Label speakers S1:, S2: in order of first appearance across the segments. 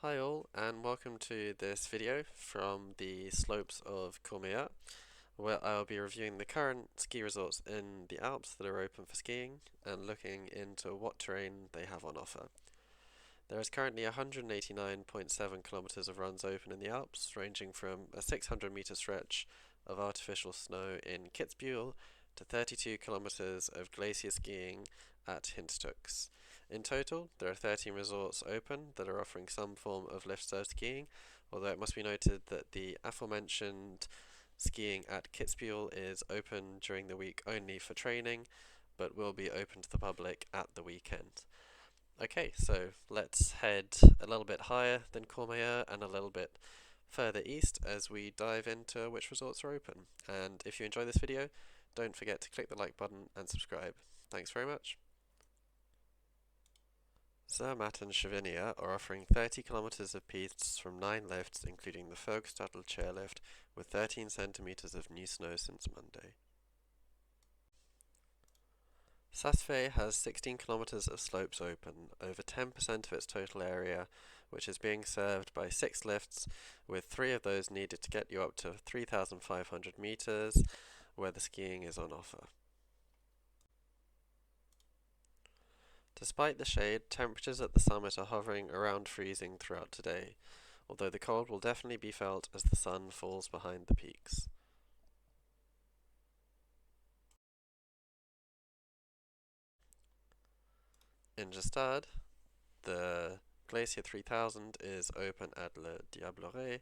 S1: Hi all, and welcome to this video from the slopes of Cormier, where I'll be reviewing the current ski resorts in the Alps that are open for skiing and looking into what terrain they have on offer. There is currently 189.7 kilometers of runs open in the Alps, ranging from a 600-meter stretch of artificial snow in Kitzbuhl to 32 kilometers of glacier skiing at Hintertux. In total, there are 13 resorts open that are offering some form of lift-served skiing, although it must be noted that the aforementioned skiing at Kitzbuhl is open during the week only for training, but will be open to the public at the weekend. Okay, so let's head a little bit higher than Courmayeur and a little bit further east as we dive into which resorts are open. And if you enjoy this video, don't forget to click the like button and subscribe. Thanks very much. Zermatt and Cervinia are offering 30 kilometers of pistes from 9 lifts, including the Gstaad chairlift, with 13 centimeters of new snow since Monday. Saas has 16 kilometers of slopes open, over 10% of its total area, which is being served by 6 lifts, with 3 of those needed to get you up to 3,500 meters, where the skiing is on offer. Despite the shade, temperatures at the summit are hovering around freezing throughout today, although the cold will definitely be felt as the sun falls behind the peaks. In Gstaad, the Glacier 3000 is open at Le Diavolezza,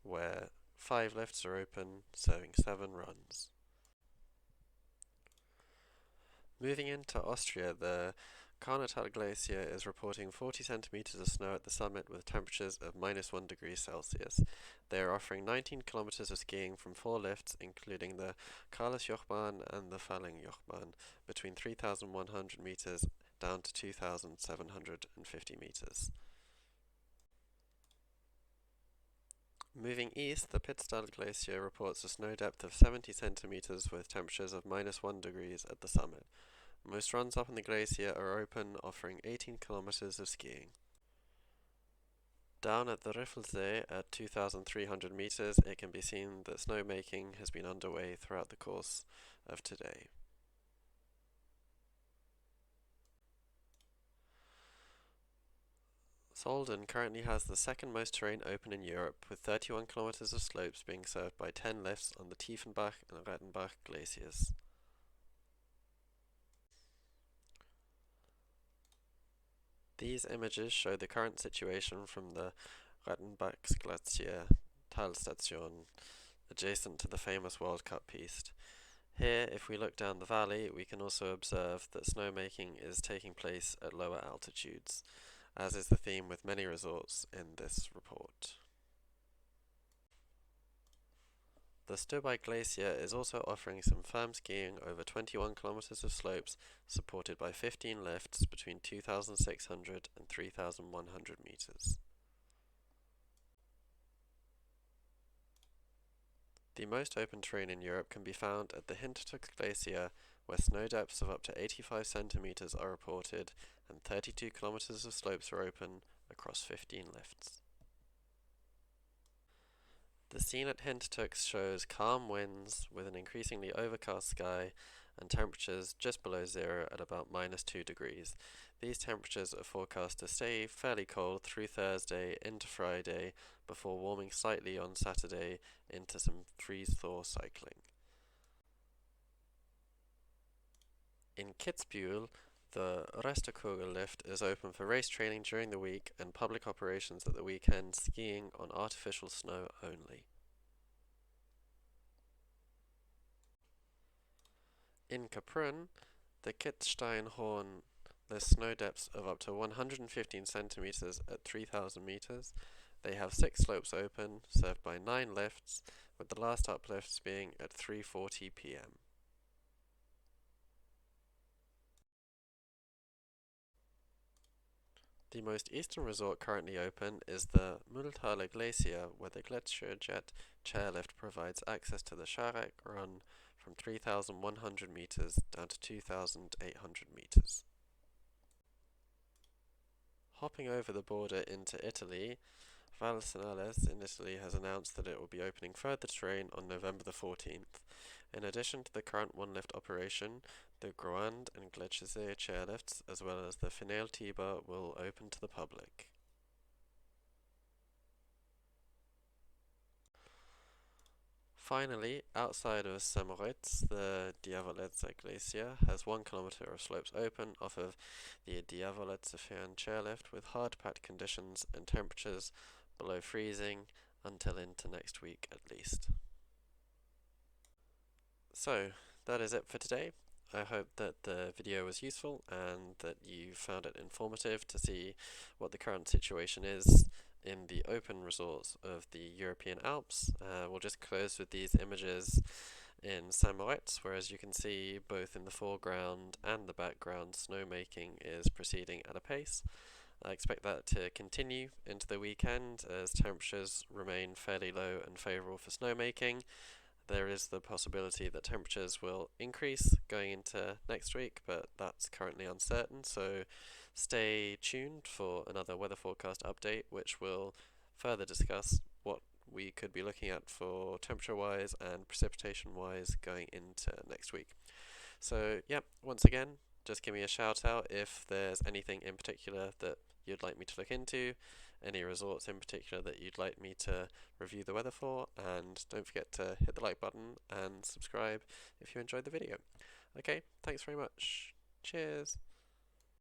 S1: where 5 lifts are open, serving 7 runs. Moving into Austria, the Kaunertal Glacier is reporting 40 centimeters of snow at the summit with temperatures of -1 degree Celsius. They are offering 19 kilometers of skiing from 4 lifts, including the Karlsjochbahn and the Falling-Jochbahn, between 3,100 meters down to 2,750 meters. Moving east, the Pitztal Glacier reports a snow depth of 70 centimeters with temperatures of -1 degrees at the summit. Most runs up on the glacier are open, offering 18 kilometers of skiing. Down at the Riffelsee at 2,300 meters, it can be seen that snowmaking has been underway throughout the course of today. Solden currently has the second most terrain open in Europe, with 31 kilometers of slopes being served by 10 lifts on the Tiefenbach and Rettenbach glaciers. These images show the current situation from the Rettenbach Glacier Talstation, adjacent to the famous World Cup piste. Here, if we look down the valley, we can also observe that snowmaking is taking place at lower altitudes, as is the theme with many resorts in this report. The Stubai Glacier is also offering some firm skiing over 21 kilometers of slopes, supported by 15 lifts between 2,600 and 3,100 meters. The most open terrain in Europe can be found at the Hintertux Glacier, where snow depths of up to 85 centimeters are reported and 32 kilometers of slopes are open across 15 lifts. The scene at Hintertux shows calm winds with an increasingly overcast sky and temperatures just below zero at about -2 degrees. These temperatures are forecast to stay fairly cold through Thursday into Friday before warming slightly on Saturday into some freeze-thaw cycling. In Kitzbuhl, the Restekugel lift is open for race training during the week and public operations at the weekend, skiing on artificial snow only. In Kaprun, the Kitzsteinhorn lists snow depths of up to 115 centimeters at 3,000 meters. They have 6 slopes open, served by 9 lifts, with the last uplifts being at 3:40 p.m. The most eastern resort currently open is the Molltaler Glacier, where the Gletscherjet chairlift provides access to the Scharek run from 3,100 meters down to 2,800 meters. Hopping over the border into Italy, Val Senales in Italy has announced that it will be opening further terrain on November the 14th. In addition to the current one-lift operation, the Grand and Glacier chairlifts, as well as the Finale T-bar, will open to the public. Finally, outside of Zermatt, the Diavolezza Glacier has 1 kilometer of slopes open off of the Diavolezza chairlift with hard-packed conditions and temperatures below freezing until into next week at least. So, that is it for today. I hope that the video was useful and that you found it informative to see what the current situation is in the open resorts of the European Alps. We'll just close with these images in Zermatt, where as you can see both in the foreground and the background snowmaking is proceeding at a pace. I expect that to continue into the weekend as temperatures remain fairly low and favourable for snowmaking. There is the possibility that temperatures will increase going into next week, but that's currently uncertain, so stay tuned for another weather forecast update, which will further discuss what we could be looking at for temperature-wise and precipitation-wise going into next week. So, yeah, once again, just give me a shout out if there's anything in particular that you'd like me to look into, any resorts in particular that you'd like me to review the weather for, and don't forget to hit the like button and subscribe if you enjoyed the video. Okay, thanks very much. Cheers.